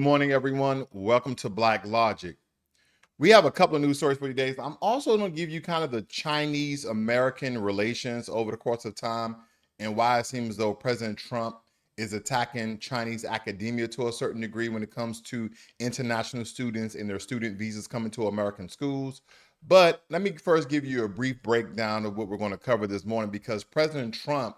morning, everyone. Welcome to Blacklogic. We have a couple of news stories for you today. I'm also going to give you kind of the Chinese-American relations over the course of time and why it seems as though President Trump is attacking Chinese academia to a certain degree when it comes to international students and their student visas coming to American schools. But let me first give you a brief breakdown of what we're going to cover this morning, because President Trump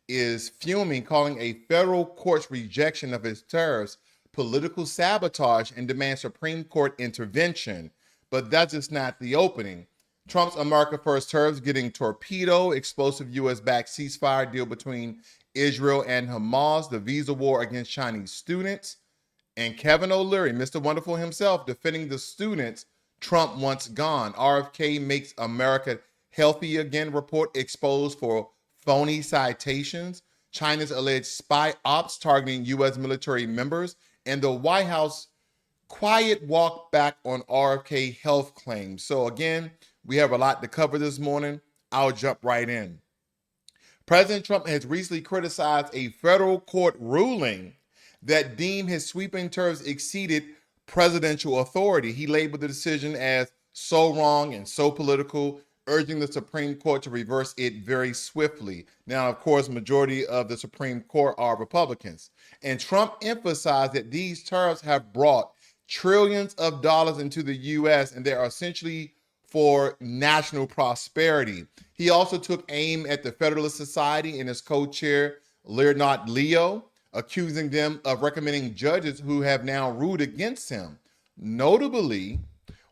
is fuming, calling a federal court's rejection of his tariffs political sabotage and demands Supreme Court intervention. But that's just not the opening. Trump's America First tariffs getting torpedoed, explosive U.S.-backed ceasefire deal between Israel and Hamas, the visa war against Chinese students, and Kevin O'Leary, Mr. Wonderful himself, defending the students Trump wants gone. RFK makes America healthy again report exposed for phony citations, China's alleged spy ops targeting U.S. military members, and the White House quiet walk back on RFK health claims. So again, we have a lot to cover this morning. I'll jump right in. President Trump has recently criticized a federal court ruling that deemed his sweeping tariffs exceeded presidential authority. He labeled the decision as so wrong and so political, urging the Supreme Court to reverse it very swiftly. Now, of course, majority of the Supreme Court are Republicans. And Trump emphasized that these tariffs have brought trillions of dollars into the U.S. and they are essentially for national prosperity. He also took aim at the Federalist Society and his co-chair, Leonard Leo, accusing them of recommending judges who have now ruled against him. Notably,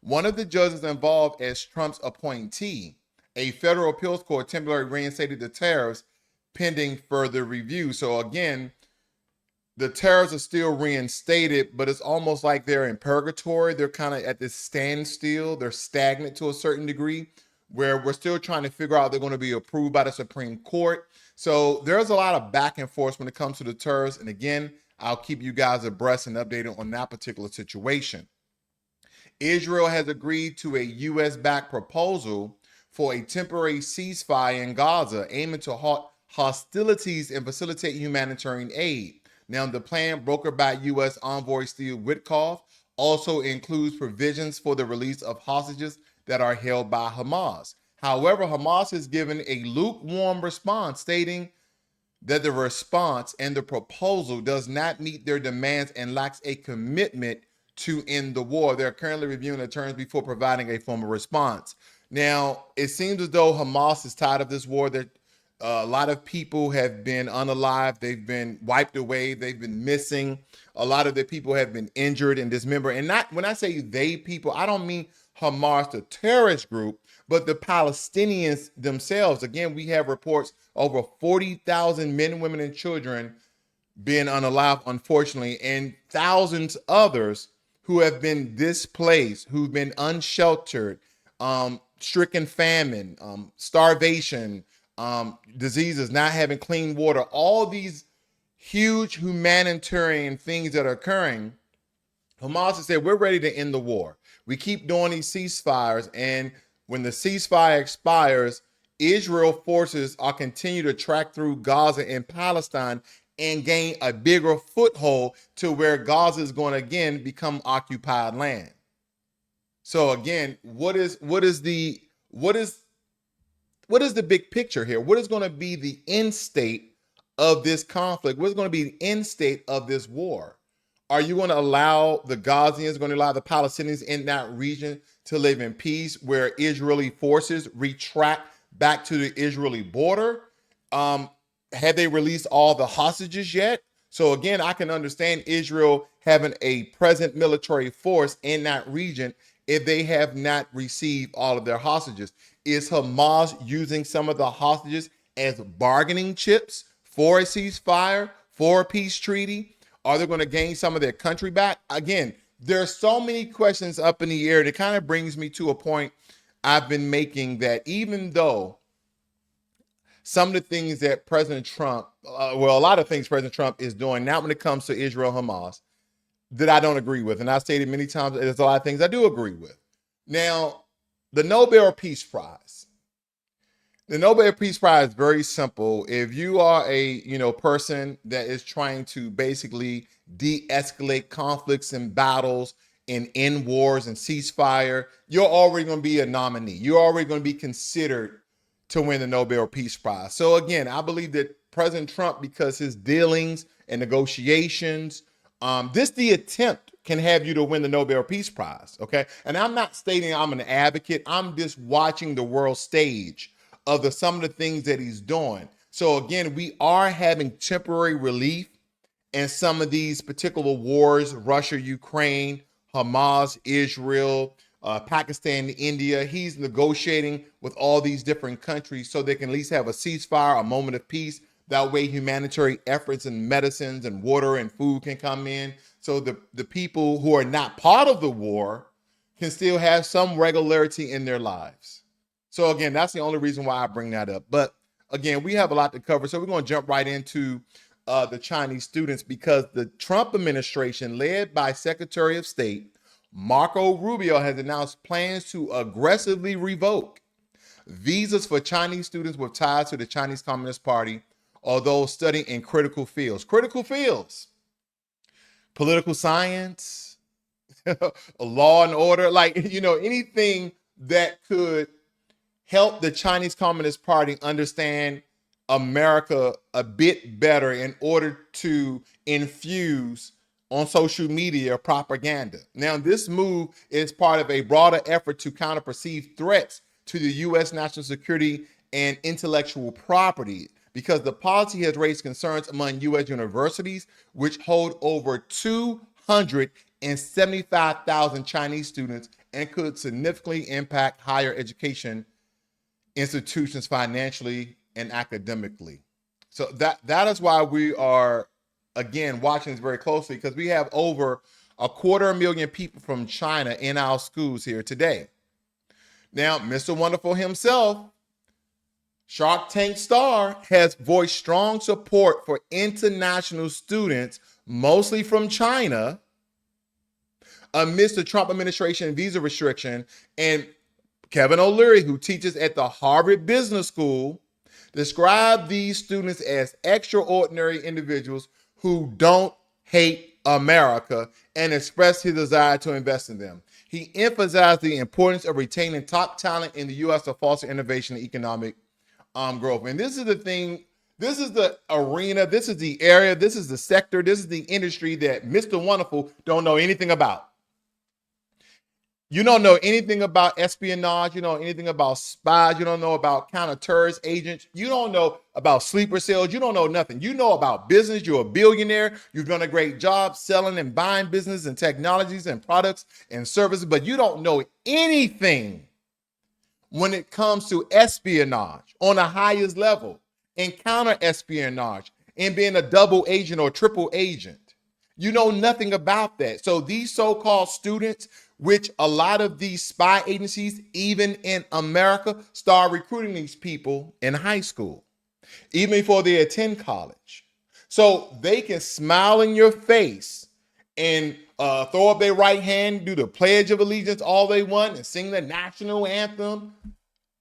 one of the judges involved as Trump's appointee, a federal appeals court temporarily reinstated the tariffs pending further review. So again, the tariffs are still reinstated, but it's almost like they're in purgatory. They're kind of at this standstill. They're stagnant to a certain degree, where we're still trying to figure out they're going to be approved by the Supreme Court. So there's a lot of back and forth when it comes to the tariffs. And again, I'll keep you guys abreast and updated on that particular situation. Israel has agreed to a U.S.-backed proposal for a temporary ceasefire in Gaza, aiming to halt hostilities and facilitate humanitarian aid. Now, the plan, brokered by U.S. envoy Steve Witkoff, also includes provisions for the release of hostages that are held by Hamas. However, Hamas has given a lukewarm response, stating that the response and the proposal does not meet their demands and lacks a commitment to end the war. They're currently reviewing the terms before providing a formal response. Now, it seems as though Hamas is tired of this war. That a lot of people have been unalived. They've been wiped away. They've been missing. A lot of the people have been injured and dismembered. And not when I say they people, I don't mean Hamas, the terrorist group, but the Palestinians themselves. Again, we have reports over 40,000 men, women, and children being unalived, unfortunately, and thousands others who have been displaced, who've been unsheltered, stricken famine, starvation, diseases, not having clean water, all these huge humanitarian things that are occurring. Hamas has said, we're ready to end the war. We keep doing these ceasefires, and when the ceasefire expires, Israel forces are continue to track through Gaza and Palestine and gain a bigger foothold to where Gaza is going to again become occupied land. So again, what is the big picture here? What is going to be the end state of this conflict? What is going to be the end state of this war? Are you going to allow the Gazians, going to allow the Palestinians in that region to live in peace, where Israeli forces retract back to the Israeli border? Have they released all the hostages yet? So again, I can understand Israel having a present military force in that region if they have not received all of their hostages. Is Hamas using some of the hostages as bargaining chips for a ceasefire, for a peace treaty? Are they going to gain some of their country back? Again, there are so many questions up in the air. That kind of brings me to a point I've been making, that even though some of the things that President Trump, a lot of things President Trump is doing now when it comes to Israel, Hamas, that I don't agree with. And I've stated many times, there's a lot of things I do agree with. Now, the Nobel Peace Prize. The Nobel Peace Prize is very simple. If you are a person that is trying to basically de-escalate conflicts and battles and end wars and ceasefire, you're already going to be a nominee. You're already going to be considered to win the Nobel Peace Prize. So again, I believe that President Trump, because his dealings and negotiations, the attempt can have you to win the Nobel Peace Prize. Okay, and I'm not stating I'm an advocate. I'm just watching the world stage of some of the things that he's doing. So again, we are having temporary relief in some of these particular wars: Russia, Ukraine, Hamas, Israel, Pakistan, India. He's negotiating with all these different countries so they can at least have a ceasefire, a moment of peace. That way humanitarian efforts and medicines and water and food can come in. So the people who are not part of the war can still have some regularity in their lives. So again, that's the only reason why I bring that up. But again, we have a lot to cover. So we're going to jump right into the Chinese students, because the Trump administration, led by Secretary of State Marco Rubio, has announced plans to aggressively revoke visas for Chinese students with ties to the Chinese Communist Party, although studying in critical fields. Critical fields: political science, law and order, anything that could help the Chinese Communist Party understand America a bit better in order to infuse on social media propaganda. Now, this move is part of a broader effort to counter perceived threats to the U.S. national security and intellectual property, because the policy has raised concerns among U.S. universities, which hold over 275,000 Chinese students, and could significantly impact higher education institutions financially and academically. So that is why we are, again, watching this very closely, because we have over 250,000 people from China in our schools here today. Now, Mr. Wonderful himself, Shark Tank star, has voiced strong support for international students, mostly from China, amidst the Trump administration visa restriction. And Kevin O'Leary, who teaches at the Harvard Business School, described these students as extraordinary individuals who don't hate America, and expressed his desire to invest in them. He emphasized the importance of retaining top talent in the U.S. to foster innovation and economic growth. And this is the thing, this is the arena, this is the area, this is the sector, this is the industry that Mr. Wonderful don't know anything about. You don't know anything about espionage. You don't know anything about spies. You don't know about counter-terrorist agents. You don't know about sleeper cells. You don't know nothing. You know about business. You're a billionaire. You've done a great job selling and buying business and technologies and products and services, but you don't know anything when it comes to espionage on the highest level, and counter-espionage, and being a double agent or triple agent. You know nothing about that. So these so-called students, which a lot of these spy agencies, even in America, start recruiting these people in high school, even before they attend college. So they can smile in your face and throw up their right hand, do the Pledge of Allegiance all they want, and sing the national anthem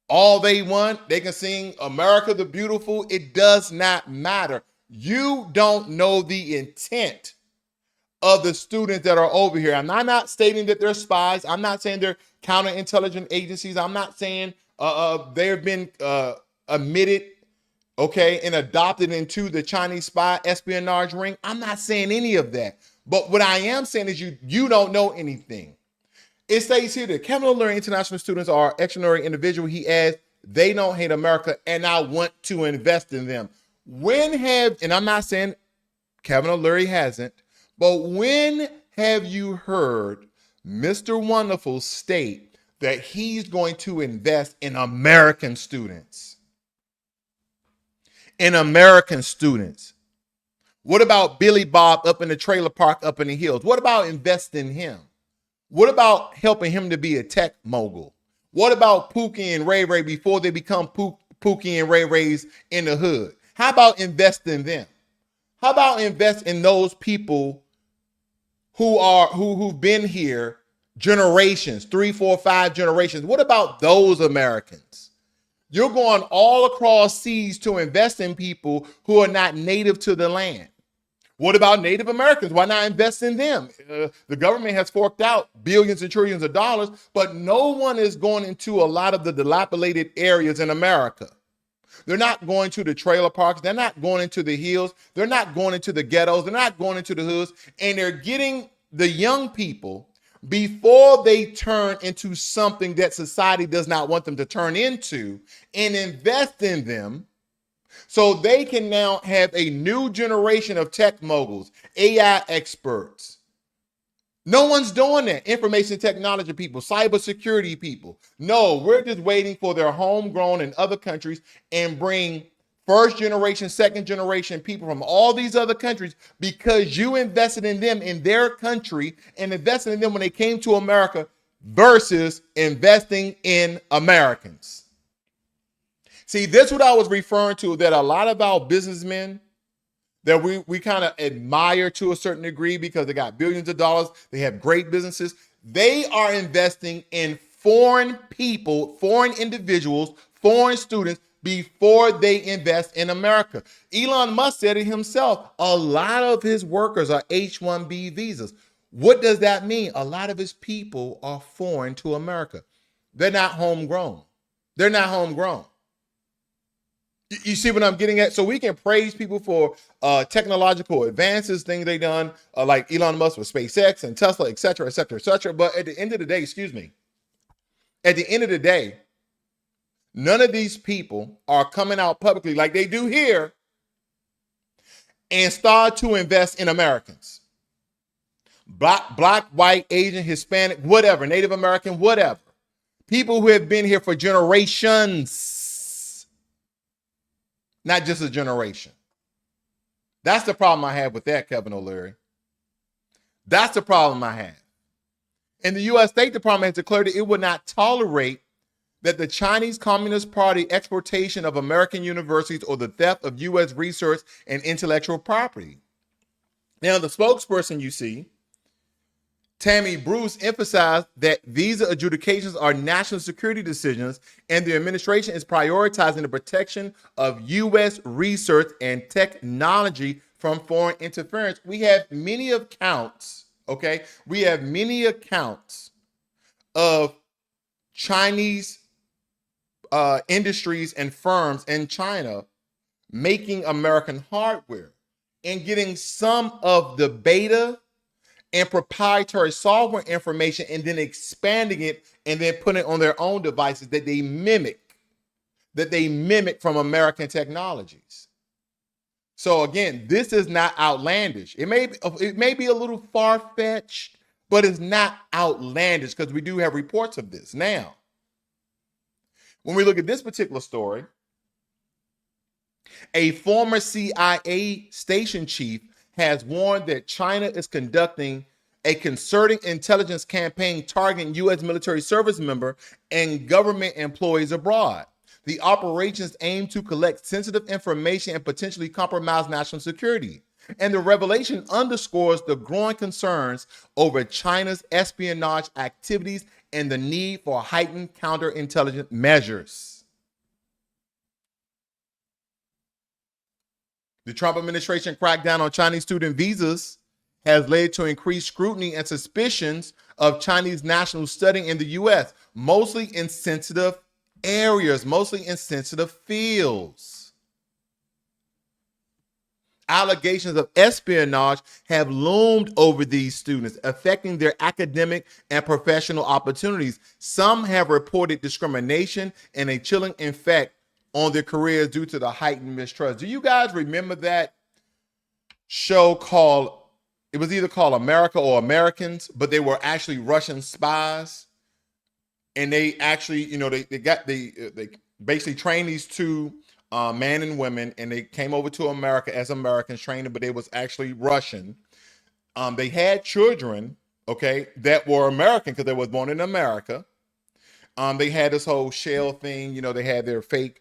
all they want. They can sing America the Beautiful. It does not matter. You don't know the intent of the students that are over here. And I'm not stating that they're spies. I'm not saying they're counterintelligence agencies. I'm not saying they've been admitted, okay, and adopted into the Chinese spy espionage ring. I'm not saying any of that. But what I am saying is you don't know anything. It states here that Kevin O'Leary international students are extraordinary individuals. He adds, they don't hate America, and I want to invest in them. And I'm not saying Kevin O'Leary hasn't, but when have you heard Mr. Wonderful state that he's going to invest in American students? In American students. What about Billy Bob up in the trailer park up in the hills? What about investing in him? What about helping him to be a tech mogul? What about Pookie and Ray Ray before they become Pookie and Ray Rays in the hood? How about investing in them? How about invest in those people who've been here generations, 3, 4, 5 generations? What about those Americans? You're going all across seas to invest in people who are not native to the land. What about Native Americans? Why not invest in them? The government has forked out billions and trillions of dollars, but no one is going into a lot of the dilapidated areas in America. They're not going to the trailer parks. They're not going into the hills. They're not going into the ghettos. They're not going into the hoods. And they're getting the young people before they turn into something that society does not want them to turn into and invest in them so they can now have a new generation of tech moguls, AI experts. No one's doing that. Information technology people, cybersecurity people. No, we're just waiting for their homegrown in other countries and bring first generation, second generation people from all these other countries because you invested in them in their country and invested in them when they came to America versus investing in Americans. See, this is what I was referring to, that a lot of our businessmen that we kind of admire to a certain degree because they got billions of dollars, they have great businesses. They are investing in foreign people, foreign individuals, foreign students before they invest in America. Elon Musk said it himself. A lot of his workers are H-1B visas. What does that mean? A lot of his people are foreign to America. They're not homegrown. They're not homegrown. You see what I'm getting at? So we can praise people for technological advances, things they've done, like Elon Musk with SpaceX and Tesla, et cetera, et cetera, et cetera. But at the end of the day, at the end of the day, none of these people are coming out publicly like they do here and start to invest in Americans. Black, white, Asian, Hispanic, whatever, Native American, whatever. People who have been here for generations. Not just a generation. That's the problem I have with that, Kevin O'Leary. That's the problem I have. And the U.S. State Department has declared that it would not tolerate that the Chinese Communist Party exploitation of American universities or the theft of U.S. research and intellectual property. Now, the spokesperson you see, Tammy Bruce, emphasized that visa adjudications are national security decisions and the administration is prioritizing the protection of U.S. research and technology from foreign interference. We have many accounts, okay? We have many accounts of Chinese industries and firms in China making American hardware and getting some of the beta and proprietary software information and then expanding it and then putting it on their own devices that they mimic from American technologies. So again, this is not outlandish. It may be a little far-fetched, but it's not outlandish because we do have reports of this. Now, when we look at this particular story, a former CIA station chief has warned that China is conducting a concerted intelligence campaign targeting U.S. military service members and government employees abroad. The operations aim to collect sensitive information and potentially compromise national security. And the revelation underscores the growing concerns over China's espionage activities and the need for heightened counterintelligence measures. The Trump administration crackdown on Chinese student visas has led to increased scrutiny and suspicions of Chinese nationals studying in the U.S., mostly in sensitive areas, mostly in sensitive fields. Allegations of espionage have loomed over these students, affecting their academic and professional opportunities. Some have reported discrimination and a chilling effect on their careers due to the heightened mistrust. Do you guys remember that show called, it was either called America or Americans, but they were actually Russian spies? And they actually, they basically trained these two men and women, and they came over to America as Americans, trained them, but they was actually Russian. They had children, okay, that were American because they was born in America. They had this whole shell thing, they had their fake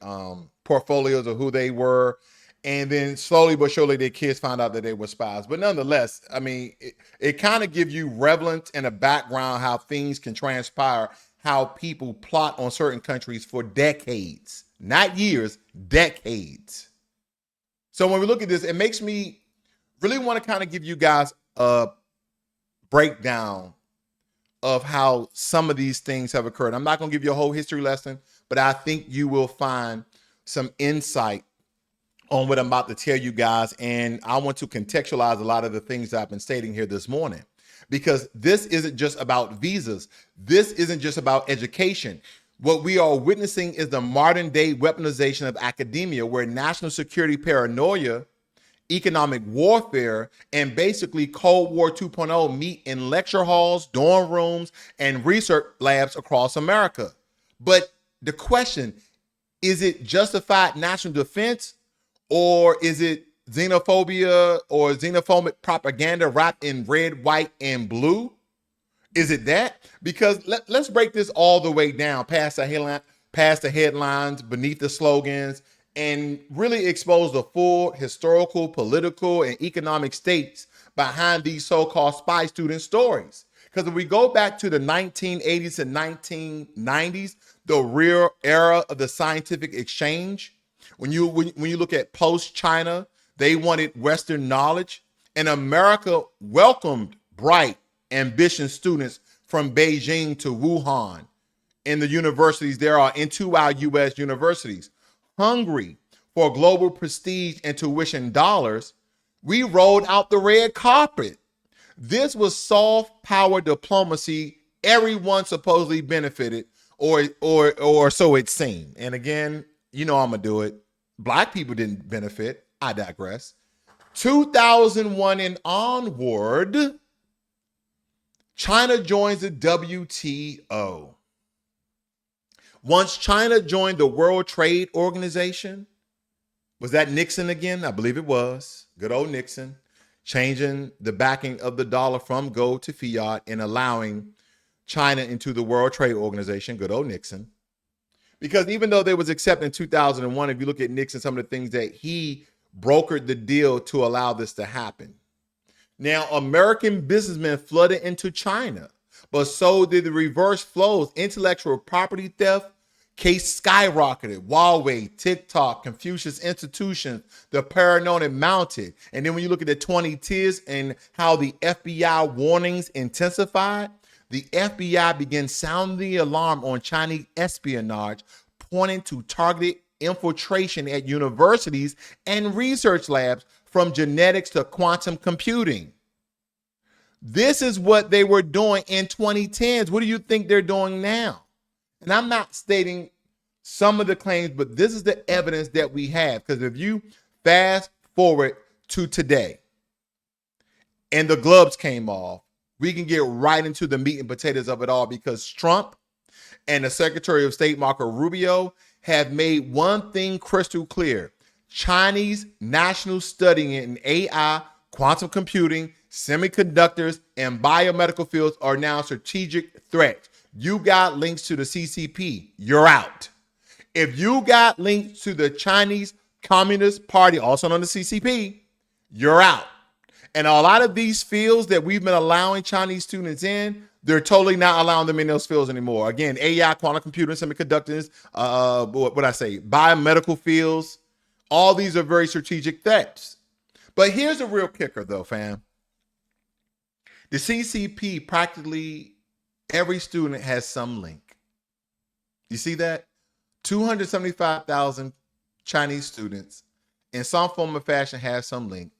portfolios of who they were. And then slowly but surely their kids found out that they were spies. But nonetheless, I mean, it kind of gives you relevance and a background how things can transpire, how people plot on certain countries for decades. not years, decades. So when we look at this, it makes me really want to kind of give you guys a breakdown of how some of these things have occurred. I'm not going to give you a whole history lesson, but I think you will find some insight on what I'm about to tell you guys. And I want to contextualize a lot of the things I've been stating here this morning, because this isn't just about visas. This isn't just about education. What we are witnessing is the modern day weaponization of academia, where national security paranoia, economic warfare, and basically Cold War 2.0 meet in lecture halls, dorm rooms, and research labs across America. But the question, is it justified national defense, or is it xenophobia or xenophobic propaganda wrapped in red, white, and blue? Is it that? Because let's break this all the way down past the headlines, beneath the slogans, and really expose the full historical, political, and economic stakes behind these so-called spy student stories. Because if we go back to the 1980s and 1990s, the real era of the scientific exchange, when you look at post-China, they wanted Western knowledge, and America welcomed bright, ambitious students from Beijing to Wuhan in the universities there are into our U.S. universities. Hungry for global prestige and tuition dollars, we rolled out the red carpet. This was soft power diplomacy. Everyone supposedly benefited, or so it seemed. And again, you know I'm gonna do it. Black people didn't benefit. I digress. 2001 and onward, China joins the WTO. Once China joined the World Trade Organization, was that Nixon again? I believe it was. Good old Nixon, changing the backing of the dollar from gold to fiat and allowing China into the World Trade Organization. Good old Nixon. Because even though they was accepted in 2001, if you look at Nixon, some of the things that he brokered the deal to allow this to happen. Now, American businessmen flooded into China, but so did the reverse flows. Intellectual property theft case skyrocketed. Huawei, TikTok, Confucius Institutions, the paranoia mounted. And then when you look at the 2010s and how the FBI warnings intensified, the FBI began sounding the alarm on Chinese espionage, pointing to targeted infiltration at universities and research labs, from genetics to quantum computing. This is what they were doing in 2010s. What do you think they're doing now? And I'm not stating some of the claims, but this is the evidence that we have. Because if you fast forward to today and the gloves came off, we can get right into the meat and potatoes of it all, because Trump and the Secretary of State, Marco Rubio, have made one thing crystal clear. Chinese national studying in AI, quantum computing, semiconductors, and biomedical fields are now strategic threats. You got links to the CCP, you're out. If you got links to the Chinese Communist Party, also known as CCP, you're out. And a lot of these fields that we've been allowing Chinese students in, they're totally not allowing them in those fields anymore. Again, AI, quantum computing, semiconductors, biomedical fields, all these are very strategic threats. But here's the real kicker though, fam. The CCP, practically every student has some link. You see that? 275,000 Chinese students in some form or fashion have some link,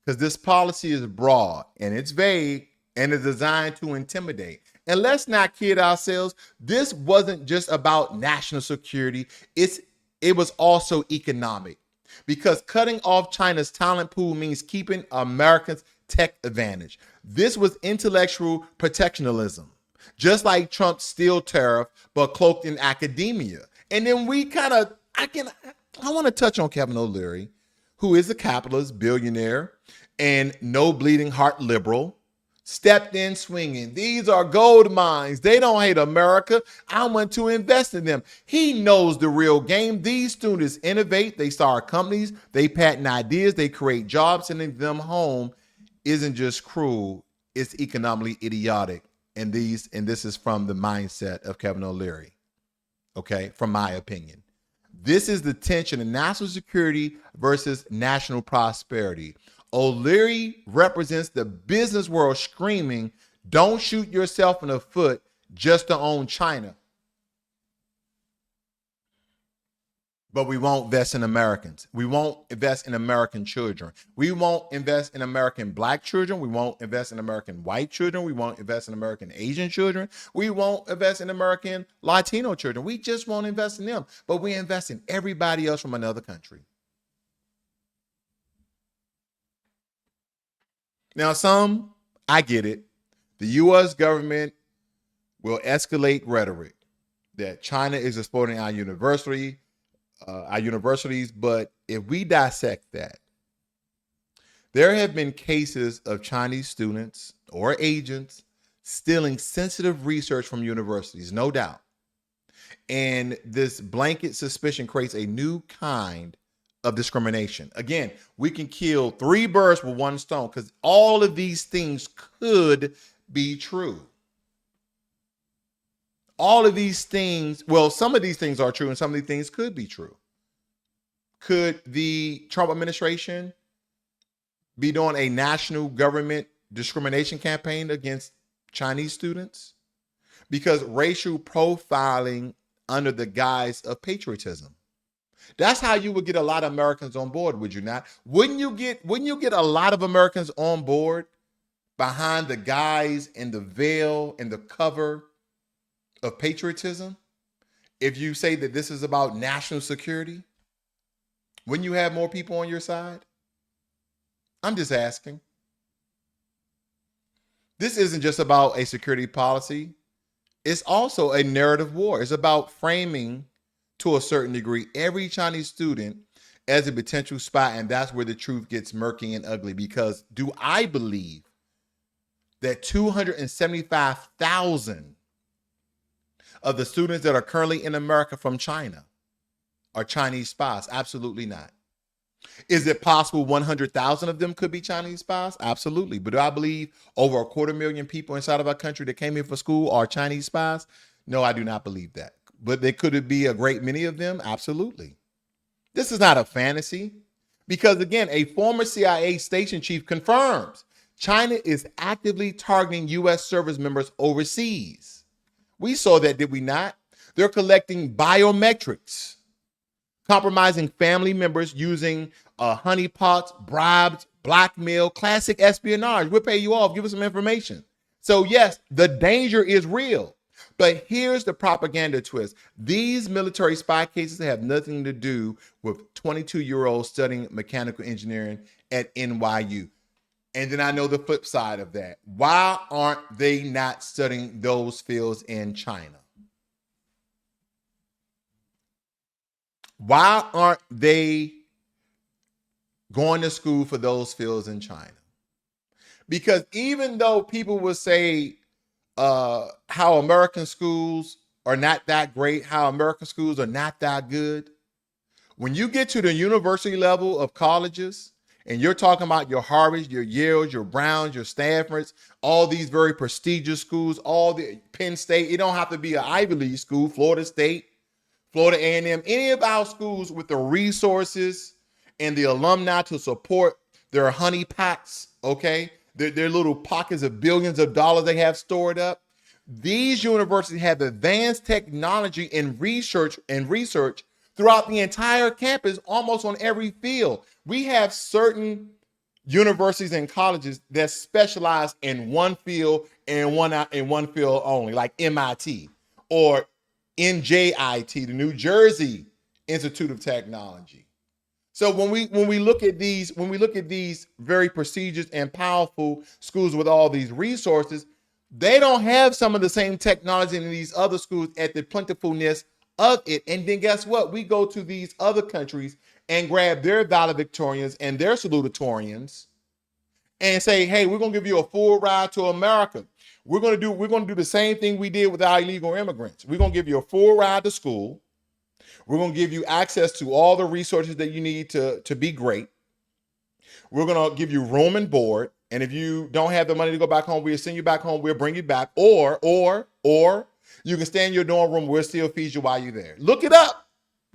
because this policy is broad and it's vague and it's designed to intimidate. And let's not kid ourselves. This wasn't just about national security. It was also economic, because cutting off China's talent pool means keeping Americans' tech advantage. This was intellectual protectionism, just like Trump's steel tariff, but cloaked in academia. And then I want to touch on Kevin O'Leary, who is a capitalist, billionaire, and no bleeding heart liberal, stepped in swinging. These are gold mines. They don't hate America. I want to invest in them. He knows the real game. These students innovate. They start companies. They patent ideas. They create jobs. Sending them home isn't just cruel. It's economically idiotic. And this is from the mindset of Kevin O'Leary. Okay, from my opinion. This is the tension in national security versus national prosperity. O'Leary represents the business world screaming, don't shoot yourself in the foot just to own China. But we won't invest in Americans. We won't invest in American children. We won't invest in American black children. We won't invest in American white children. We won't invest in American Asian children. We won't invest in American Latino children. We just won't invest in them. But we invest in everybody else from another country. Now, I get it. The U.S. government will escalate rhetoric that China is exploiting our universities, but if we dissect that, there have been cases of Chinese students or agents stealing sensitive research from universities, no doubt. And this blanket suspicion creates a new kind of discrimination. Again, we can kill 3 birds with 1 stone because all of these things could be true. All of these things, well, some of these things are true and some of these things could be true. Could the Trump administration be doing a national government discrimination campaign against Chinese students? Because racial profiling under the guise of patriotism. That's how you would get a lot of Americans on board, would you not? Wouldn't you get a lot of Americans on board behind the guise and the veil and the cover of patriotism? If you say that this is about national security, wouldn't you have more people on your side? I'm just asking. This isn't just about a security policy. It's also a narrative war. It's about framing, to a certain degree, every Chinese student as a potential spy, and that's where the truth gets murky and ugly. Because do I believe that 275,000 of the students that are currently in America from China are Chinese spies? Absolutely not. Is it possible 100,000 of them could be Chinese spies? Absolutely. But do I believe over 250,000 people inside of our country that came here for school are Chinese spies? No, I do not believe that. But could it be a great many of them? Absolutely. This is not a fantasy. Because again, a former CIA station chief confirms China is actively targeting U.S. service members overseas. We saw that, did we not? They're collecting biometrics, compromising family members using honeypots, bribes, blackmail, classic espionage. We'll pay you off. Give us some information. So yes, the danger is real. But here's the propaganda twist. These military spy cases have nothing to do with 22-year-olds studying mechanical engineering at NYU. And then I know the flip side of that. Why aren't they not studying those fields in China? Why aren't they going to school for those fields in China? Because even though people will say how American schools are not that great, how American schools are not that good, when you get to the university level of colleges and you're talking about your Harvards, your Yales, your Browns, your Stanfords, all these very prestigious schools, all the Penn State, it don't have to be an Ivy League school, Florida State, Florida A&M, any of our schools with the resources and the alumni to support their honey packs, okay? Their little pockets of billions of dollars they have stored up. These universities have advanced technology and research throughout the entire campus, almost on every field. We have certain universities and colleges that specialize in one field and one field only, like MIT or NJIT, the New Jersey Institute of Technology. So when we look at these very prestigious and powerful schools with all these resources, they don't have some of the same technology in these other schools at the plentifulness of it. And then guess what? We go to these other countries and grab their valedictorians and their salutatorians and say, hey, we're gonna give you a full ride to America. We're gonna do the same thing we did with our illegal immigrants. We're gonna give you a full ride to school. We're going to give you access to all the resources that you need to be great. We're going to give you room and board. And if you don't have the money to go back home, we'll send you back home. We'll bring you back. Or you can stay in your dorm room. We'll still feed you while you're there. Look it up.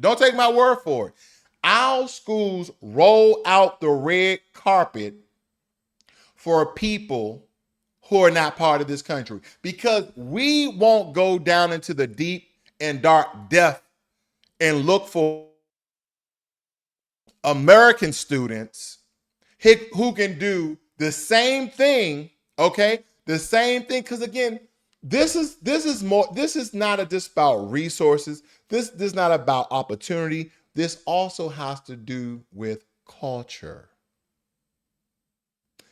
Don't take my word for it. Our schools roll out the red carpet for people who are not part of this country because we won't go down into the deep and dark depth and look for American students who can do the same thing, okay? The same thing, because again, this is not just about resources. This is not about opportunity. This also has to do with culture.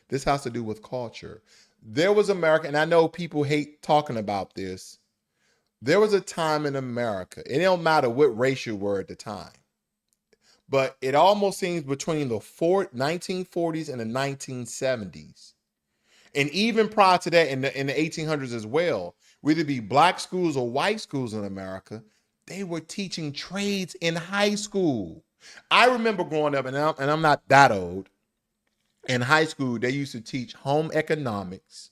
This has to do with culture. There was America, and I know people hate talking about this. There was a time in America, it don't matter what race you were at the time, but it almost seems between the 1940s and the 1970s, and even prior to that in the 1800s as well, whether it be black schools or white schools in America, they were teaching trades in high school. I remember growing up, and I'm not that old, in high school, they used to teach home economics,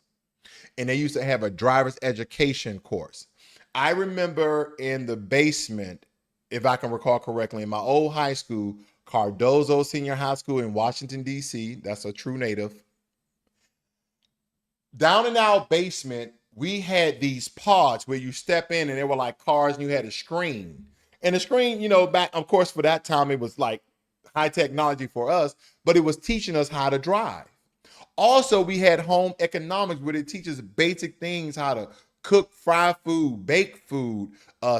and they used to have a driver's education course. I remember in the basement, if I can recall correctly, in my old high school, Cardozo Senior High School in Washington, D.C., that's a true native. Down in our basement, we had these pods where you step in and they were like cars and you had a screen. And the screen, back, of course, for that time, it was like high technology for us, but it was teaching us how to drive. Also, we had home economics where it teaches basic things, how to cook, fry food, bake food,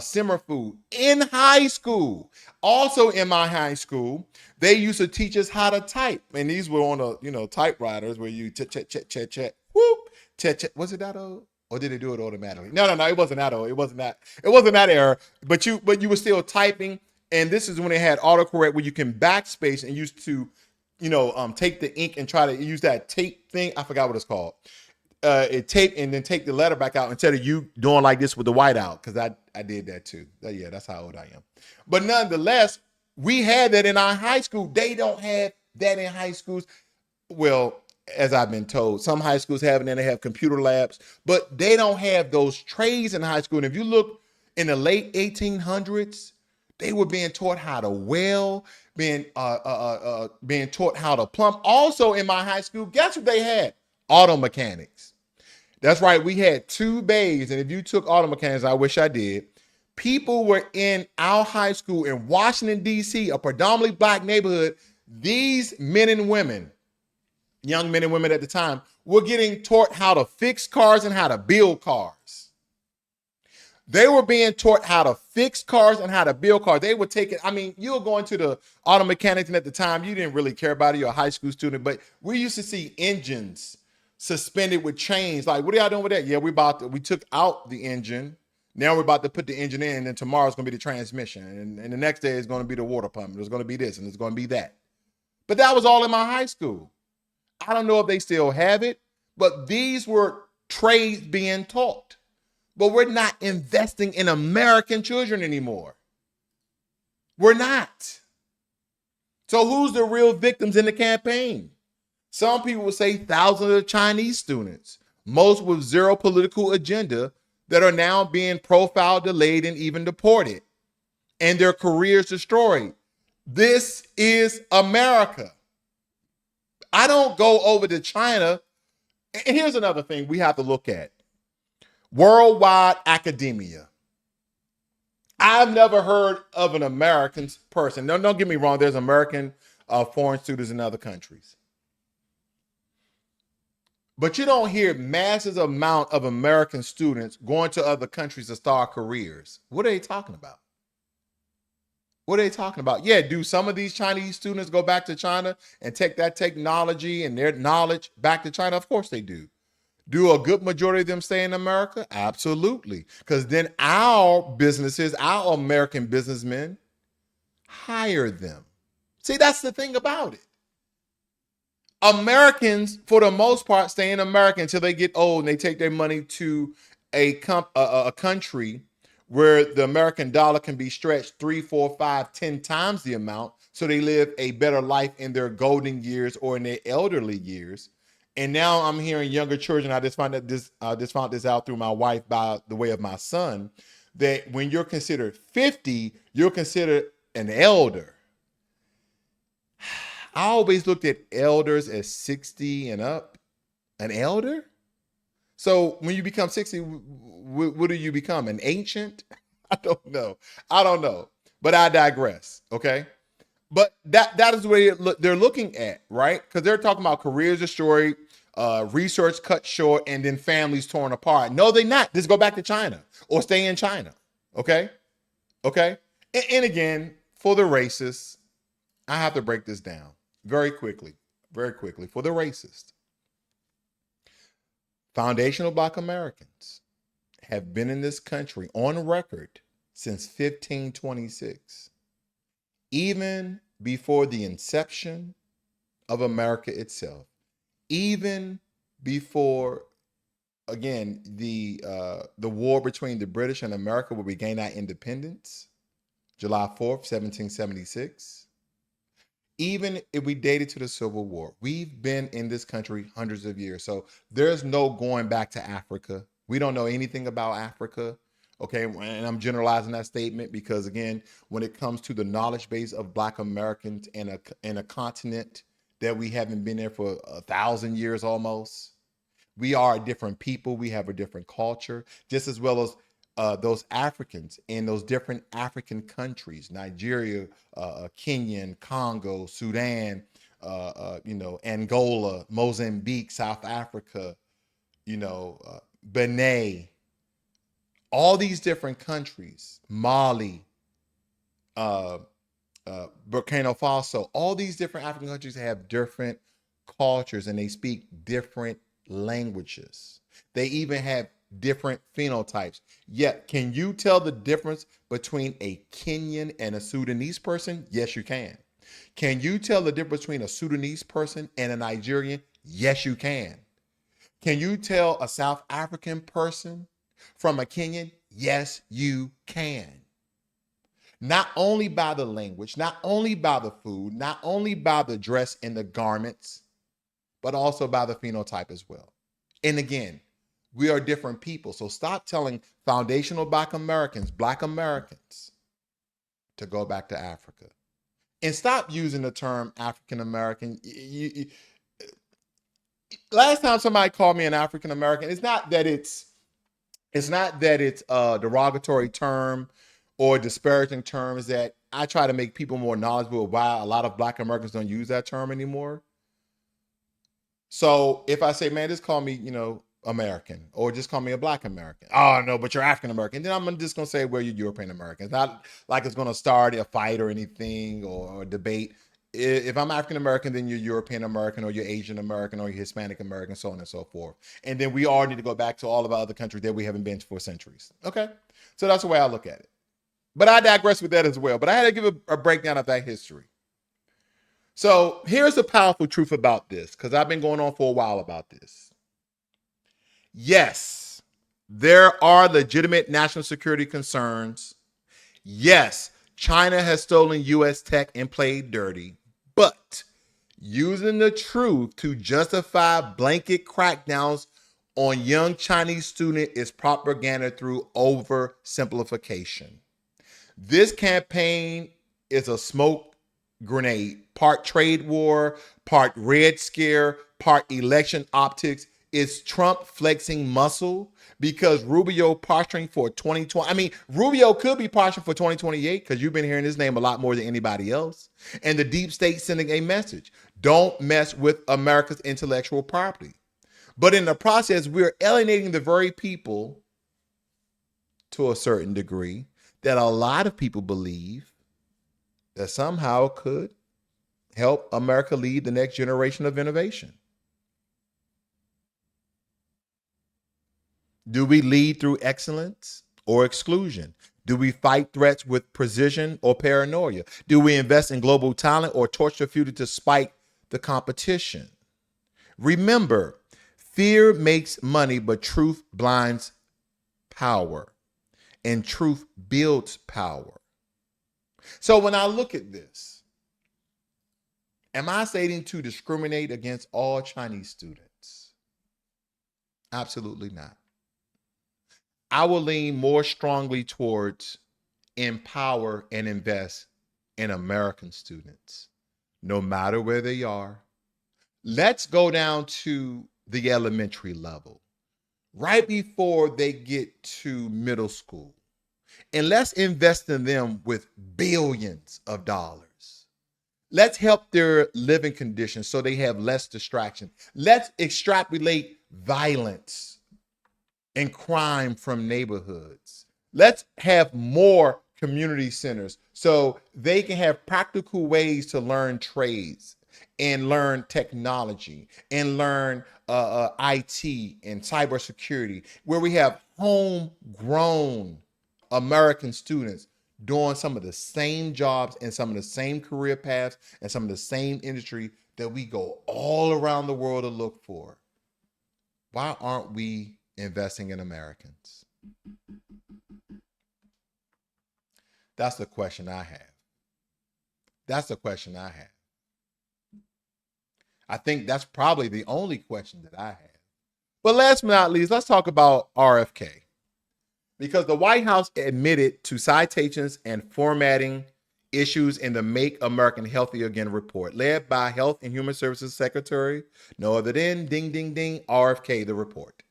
simmer food in high school. Also in my high school, they used to teach us how to type. And these were on typewriters where you chat, whoop, chat. Was it that old? Or did it do it automatically? No, it wasn't that old. It wasn't that era. But you were still typing. And this is when it had autocorrect where you can backspace and used to, take the ink and try to use that tape thing. I forgot what it's called. It tape and then take the letter back out instead of you doing like this with the white out, because I did that too. Yeah, that's how old I am. But nonetheless, we had that in our high school. They don't have that in high schools. Well, as I've been told, some high schools have it and they have computer labs, but they don't have those trades in high school. And if you look in the late 1800s, they were being taught how to weld, being taught how to plumb. Also in my high school, guess what they had? Auto mechanics. That's right. We had 2 bays. And if you took auto mechanics, I wish I did. People were in our high school in Washington, D.C., a predominantly black neighborhood. These men and women, young men and women at the time, were getting taught how to fix cars and how to build cars. They were being taught how to fix cars and how to build cars. They would take it. You were going to the auto mechanics, and at the time, you didn't really care about it. You're a high school student, but we used to see engines suspended with chains. Like, what are y'all doing with that? Yeah, we took out the engine. Now we're about to put the engine in, and then tomorrow's going to be the transmission. And the next day is going to be the water pump. There's going to be this, and it's going to be that. But that was all in my high school. I don't know if they still have it, but these were trades being taught. But we're not investing in American children anymore. We're not. So who's the real victims in the campaign? Some people would say thousands of Chinese students, most with zero political agenda, that are now being profiled, delayed, and even deported, and their careers destroyed. This is America. I don't go over to China. And here's another thing we have to look at. Worldwide academia. I've never heard of an American person. No, don't get me wrong. There's American foreign students in other countries. But you don't hear massive amount of American students going to other countries to start careers. What are they talking about? What are they talking about? Yeah, do some of these Chinese students go back to China and take that technology and their knowledge back to China? Of course they do. Do a good majority of them stay in America? Absolutely. Because then our businesses, our American businessmen, hire them. See, that's the thing about it. Americans, for the most part, stay in America until they get old and they take their money to a country where the American dollar can be stretched 3, 4, 5, 10 times the amount, so they live a better life in their golden years or in their elderly years. And now I'm hearing younger children. I just found this out through my wife by the way of my son, that when you're considered 50, you're considered An elder. I always looked at elders as 60 and up. An elder? So when you become 60, what do you become? An ancient? I don't know. I don't know. But I digress. Okay. But that is what they're looking at, right? Because they're talking about careers destroyed, research cut short, and then families torn apart. No, they're not. Just go back to China or stay in China. Okay. Okay. And again, for the racists, I have to break this down very quickly. Very quickly. For the racist, foundational Black Americans have been in this country on record since 1526, even before the inception of America itself, even before, again, the war between the British and America, where we gained our independence, July 4th, 1776. Even if we dated to the Civil War, we've been in this country hundreds of years. So there's no going back to Africa. We don't know anything about Africa. Okay. And I'm generalizing that statement because, again, when it comes to the knowledge base of Black Americans in a continent that we haven't been there for 1,000 years almost, we are a different people. We have a different culture, just as well as those Africans in those different African countries, Nigeria, Kenya, Congo, Sudan, Angola, Mozambique, South Africa, Benin, all these different countries, Mali, Burkina Faso, all these different African countries have different cultures and they speak different languages. They even have different phenotypes. Yet, can you tell the difference between a Kenyan and a Sudanese person? Yes, you can. Can you tell the difference between a Sudanese person and a Nigerian? Yes, you can. Can you tell a South African person from a Kenyan? Yes, you can. Not only by the language, not only by the food, not only by the dress and the garments, but also by the phenotype as well. And again, we are different people. So stop telling foundational Black Americans, to go back to Africa. And stop using the term African American. Last time somebody called me an African American, it's not that it's a derogatory term or disparaging term. Is that I try to make people more knowledgeable of why a lot of Black Americans don't use that term anymore. So if I say, man, just call me, American, or just call me a Black American. Oh no, but you're African American. Then I'm just gonna say, well, you're European American. It's not like it's gonna start a fight or anything or a debate. If I'm African American, then you're European American, or you're Asian American, or you're Hispanic American, so on and so forth. And then we all need to go back to all of our other countries that we haven't been to for centuries. Okay, so that's the way I look at it. But I digress with that as well. But I had to give a breakdown of that history. So here's the powerful truth about this, because I've been going on for a while about this. Yes, there are legitimate national security concerns. Yes, China has stolen U.S. tech and played dirty. But using the truth to justify blanket crackdowns on young Chinese students is propaganda through oversimplification. This campaign is a smoke grenade, part trade war, part Red Scare, part election optics. Is Trump flexing muscle because Rubio posturing for 2020? I mean, Rubio could be posturing for 2028 because you've been hearing his name a lot more than anybody else. And the deep state sending a message: don't mess with America's intellectual property. But in the process, we're alienating the very people, to a certain degree, that a lot of people believe that somehow could help America lead the next generation of innovation. Do we lead through excellence or exclusion? Do we fight threats with precision or paranoia? Do we invest in global talent or torch the future to spike the competition? Remember, fear makes money, but truth blinds power, and truth builds power. So when I look at this, am I stating to discriminate against all Chinese students? Absolutely not. I will lean more strongly towards empower and invest and American students, no matter where they are. Let's go down to the elementary level, right before they get to middle school. And let's invest in them with billions of dollars. Let's help their living conditions so they have less distraction. Let's extrapolate violence and crime from neighborhoods. Let's have more community centers so they can have practical ways to learn trades and learn technology and learn IT and cybersecurity, where we have homegrown American students doing some of the same jobs and some of the same career paths and some of the same industry that we go all around the world to look for. Why aren't we investing in Americans? That's the question I have. That's the question I have. I think that's probably the only question that I have. But last but not least, let's talk about RFK. Because the White House admitted to citations and formatting issues in the Make America Healthy Again report, led by Health and Human Services Secretary, no other than ding, ding, ding, RFK, the report.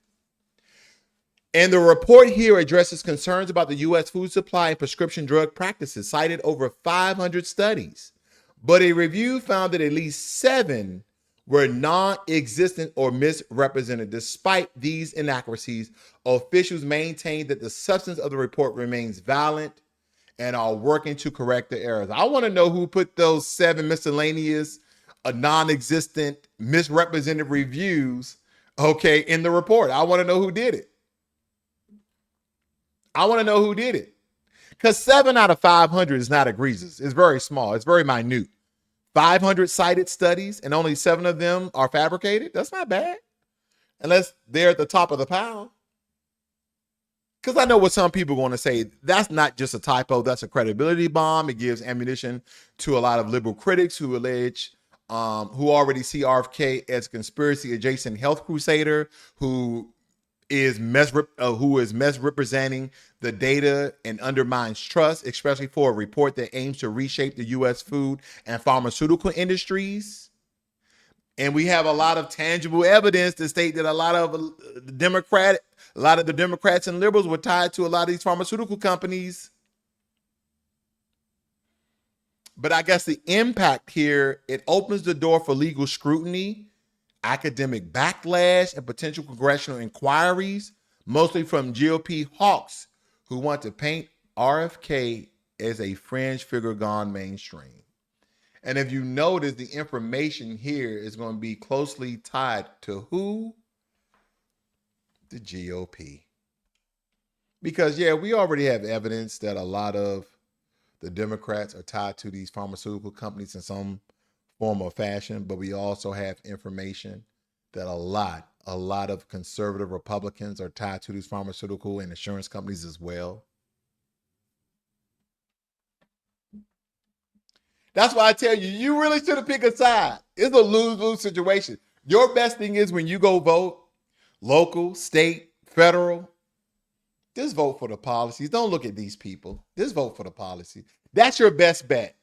And the report here addresses concerns about the U.S. food supply and prescription drug practices, cited over 500 studies. But a review found that at least 7 were non-existent or misrepresented. Despite these inaccuracies, officials maintain that the substance of the report remains valid and are working to correct the errors. I want to know who put those 7 miscellaneous, non-existent, misrepresented reviews, okay, in the report. I want to know who did it. I want to know who did it. Because 7 out of 500 is not egregious. It's very small. It's very minute. 500 cited studies and only 7 of them are fabricated. That's not bad. Unless they're at the top of the pile. Because I know what some people are going to say. That's not just a typo. That's a credibility bomb. It gives ammunition to a lot of liberal critics who allege, who already see RFK as a conspiracy adjacent health crusader who is misrepresenting the data and undermines trust, especially for a report that aims to reshape the U.S. food and pharmaceutical industries. And we have a lot of tangible evidence to state that a lot of the Democrats and liberals were tied to a lot of these pharmaceutical companies. But I guess the impact here, it opens the door for legal scrutiny, academic backlash, and potential congressional inquiries, mostly from GOP hawks who want to paint RFK as a fringe figure gone mainstream. And if you notice, the information here is going to be closely tied to who? The GOP. Because, yeah, we already have evidence that a lot of the Democrats are tied to these pharmaceutical companies in some form or fashion, but we also have information that a lot of conservative Republicans are tied to these pharmaceutical and insurance companies as well. That's why I tell you, you really should have picked a side. It's a lose-lose situation. Your best thing is when you go vote, local, state, federal, just vote for the policies. Don't look at these people. Just vote for the policy. That's your best bet.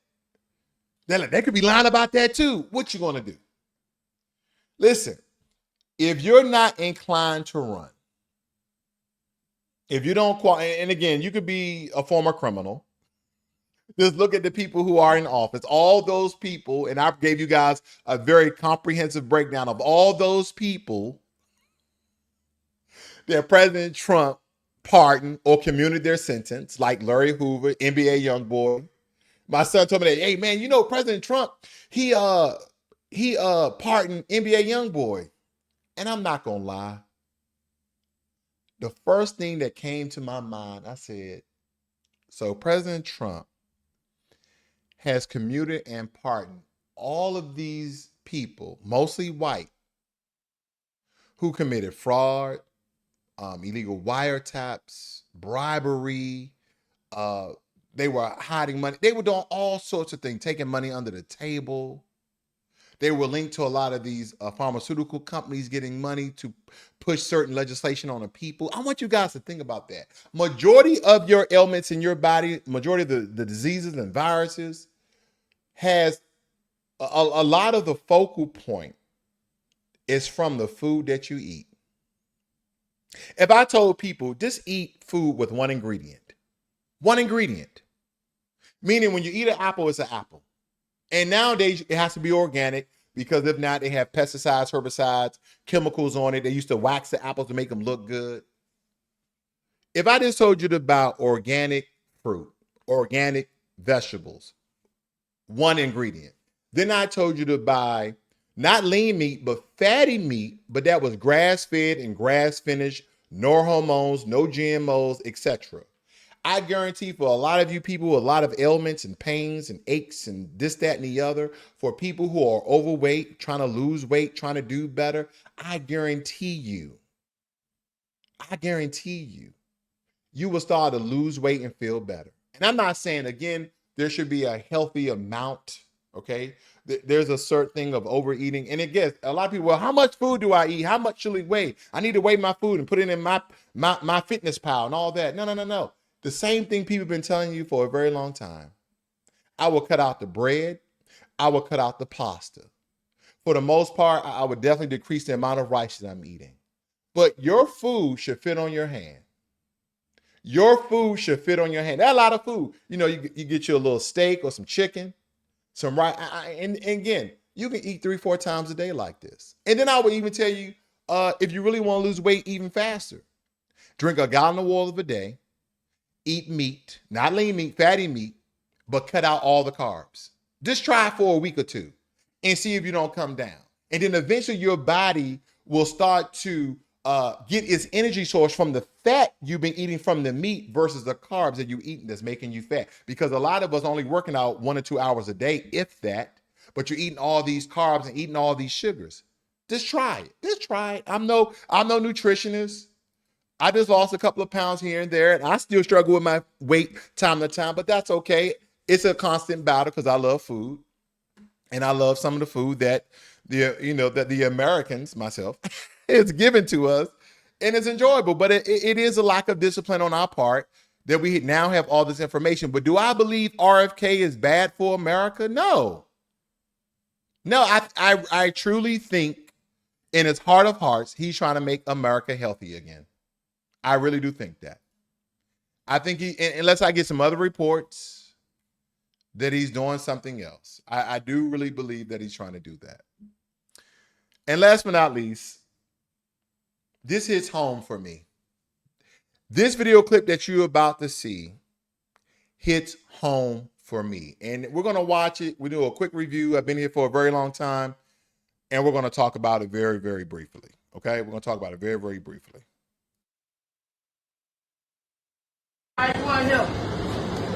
They could be lying about that too. What you going to do? Listen, if you're not inclined to run, if you don't qualify, and again, you could be a former criminal. Just look at the people who are in office. All those people, and I gave you guys a very comprehensive breakdown of all those people that President Trump pardoned or commuted their sentence, like Larry Hoover, NBA YoungBoy. My son told me that, hey man, you know President Trump, he pardoned NBA YoungBoy. And I'm not gonna lie. The first thing that came to my mind, I said, so President Trump has commuted and pardoned all of these people, mostly white, who committed fraud, illegal wiretaps, bribery, they were hiding money. They were doing all sorts of things, taking money under the table. They were linked to a lot of these pharmaceutical companies getting money to push certain legislation on the people. I want you guys to think about that. Majority of your ailments in your body, majority of the diseases and viruses has a lot of the focal point is from the food that you eat. If I told people just eat food with one ingredient, meaning when you eat an apple, it's an apple. And nowadays it has to be organic because if not, they have pesticides, herbicides, chemicals on it. They used to wax the apples to make them look good. If I just told you to buy organic fruit, organic vegetables, one ingredient, then I told you to buy not lean meat, but fatty meat, but that was grass-fed and grass-finished, no hormones, no GMOs, etc. I guarantee for a lot of you people with a lot of ailments and pains and aches and this, that, and the other, for people who are overweight, trying to lose weight, trying to do better, I guarantee you, you will start to lose weight and feel better. And I'm not saying, again, there should be a healthy amount, okay? There's a certain thing of overeating. And it gets a lot of people, well, how much food do I eat? How much should it weigh? I need to weigh my food and put it in my fitness pal and all that. No. The same thing people have been telling you for a very long time. I will cut out the bread. I will cut out the pasta. For the most part, I would definitely decrease the amount of rice that I'm eating. But your food should fit on your hand. Your food should fit on your hand. That's a lot of food. You know, you get you a little steak or some chicken, some rice. And again, you can eat 3-4 times a day like this. And then I would even tell you, if you really want to lose weight even faster, drink a gallon of water a day, eat meat, not lean meat, fatty meat, but cut out all the carbs. Just try it for a week or two and see if you don't come down. And then eventually your body will start to get its energy source from the fat you've been eating from the meat versus the carbs that you eating that's making you fat. Because a lot of us only working out 1 or 2 hours a day, if that, but you're eating all these carbs and eating all these sugars. Just try it. I'm no nutritionist. I just lost a couple of pounds here and there, and I still struggle with my weight time to time, but that's okay. It's a constant battle because I love food, and I love some of the food that the Americans, myself, is given to us, and it's enjoyable. But it is a lack of discipline on our part that we now have all this information. But do I believe RFK is bad for America? No. I truly think in his heart of hearts, he's trying to make America healthy again. I really do think that. I think unless I get some other reports that he's doing something else. I do really believe that he's trying to do that. And last but not least, this hits home for me. This video clip that you're about to see hits home for me. And we're going to watch it. We do a quick review. I've been here for a very long time. And we're going to talk about it very, very briefly. Okay? We're going to talk about it very, very briefly. Right one here.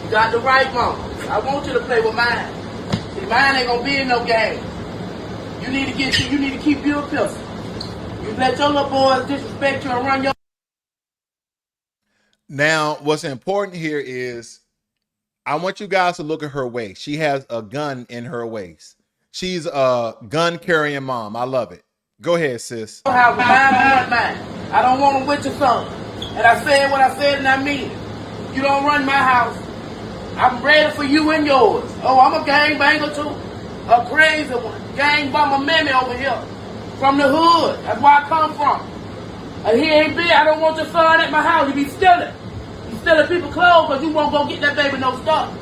You got the right one. I want you to play with mine. See, mine ain't gonna be in no game. You need to keep your pistol. You let your little boys disrespect you and run your. Now, what's important here is I want you guys to look at her waist. She has a gun in her waist. She's a gun carrying mom. I love it. Go ahead, sis. Mine. I don't want them with your son. And I said what I said and I mean it. You don't run my house. I'm ready for you and yours. Oh, I'm a gangbanger too. A crazy one. Gang bummer mammy over here. From the hood. That's where I come from. And he ain't big. I don't want your son at my house. You be stealing. You stealing people's clothes because you won't go get that baby no stuff.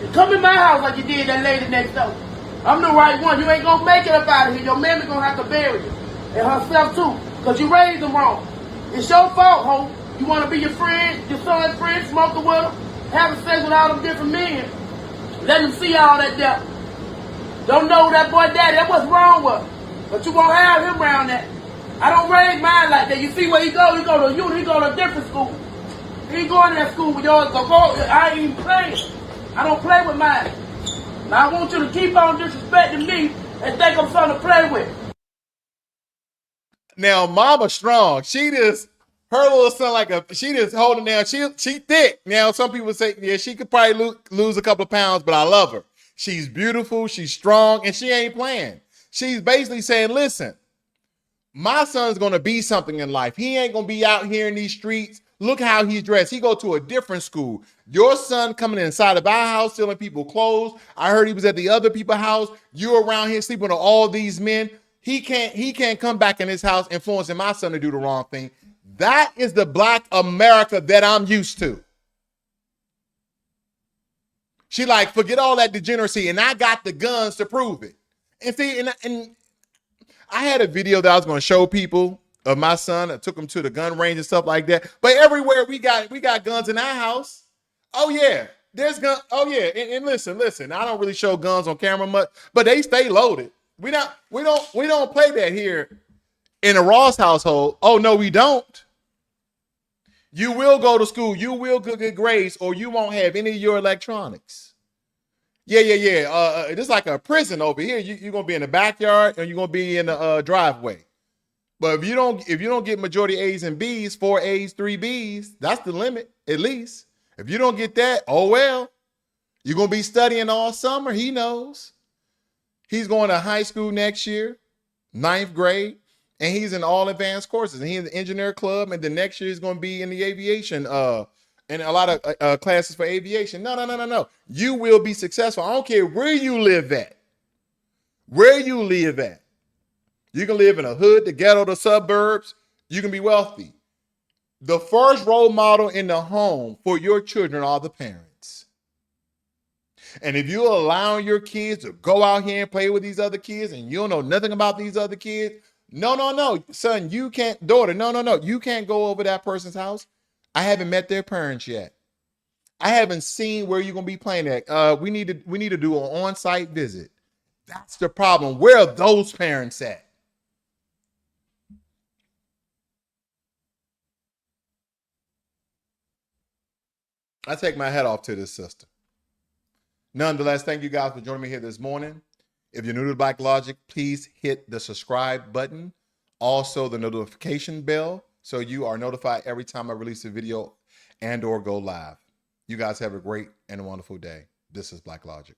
You come in my house like you did that lady next door. I'm the right one. You ain't gonna make it up out of here. Your mammy gonna have to bury you. And herself too. Because you raised them wrong. It's your fault, ho. You want to be your friend, your son's friend, smoking with him, having sex with all them different men. Let them see all that devil. Don't know that boy daddy, that's what's wrong with him. But you won't have him around that. I don't raise mine like that. You see where he go? He go to uni, he go to a different school. He ain't going to that school with yours. I ain't even playing. I don't play with mine. Now I want you to keep on disrespecting me and think I'm something to play with. Now, mama strong. Her little son she just holding down. She thick. Now, some people say, yeah, she could probably lose a couple of pounds, but I love her. She's beautiful. She's strong, and she ain't playing. She's basically saying, listen, my son's going to be something in life. He ain't going to be out here in these streets Look how he's dressed. He go to a different school. Your son coming inside of our house, stealing people clothes. I heard he was at the other people's house. You're around here sleeping with all these men. He can't come back in his house influencing my son to do the wrong thing. That is the Black America that I'm used to. She like, forget all that degeneracy, and I got the guns to prove it. And see, and I had a video that I was going to show people of my son. I took him to the gun range and stuff like that. But everywhere we got guns in our house. Oh yeah, there's gun. Oh yeah, and listen. I don't really show guns on camera much, but they stay loaded. We don't play that here in a Ross household. Oh no, we don't. You will go to school. You will get good grades, or you won't have any of your electronics. Yeah. This is like a prison over here. You're gonna be in the backyard, and you're gonna be in the driveway. But if you don't get majority A's and B's, 4 A's, 3 B's, that's the limit, at least. If you don't get that, oh well. You're gonna be studying all summer. He knows. He's going to high school next year, 9th grade, and he's in all advanced courses. And he's in the engineer club, and the next year he's going to be in the aviation, and a lot of classes for aviation. No. You will be successful. I don't care where you live at. Where you live at. You can live in a hood, the ghetto, the suburbs. You can be wealthy. The first role model in the home for your children are the parents. And if you're allowing your kids to go out here and play with these other kids and you don't know nothing about these other kids, no, son, you can't, daughter, no, you can't go over that person's house. I haven't met their parents yet. I haven't seen where you're going to be playing at. We need to do an on-site visit. That's the problem. Where are those parents at? I take my hat off to this sister. Nonetheless, thank you guys for joining me here this morning. If you're new to Blacklogic, please hit the subscribe button. Also, the notification bell so you are notified every time I release a video and or go live. You guys have a great and wonderful day. This is Blacklogic.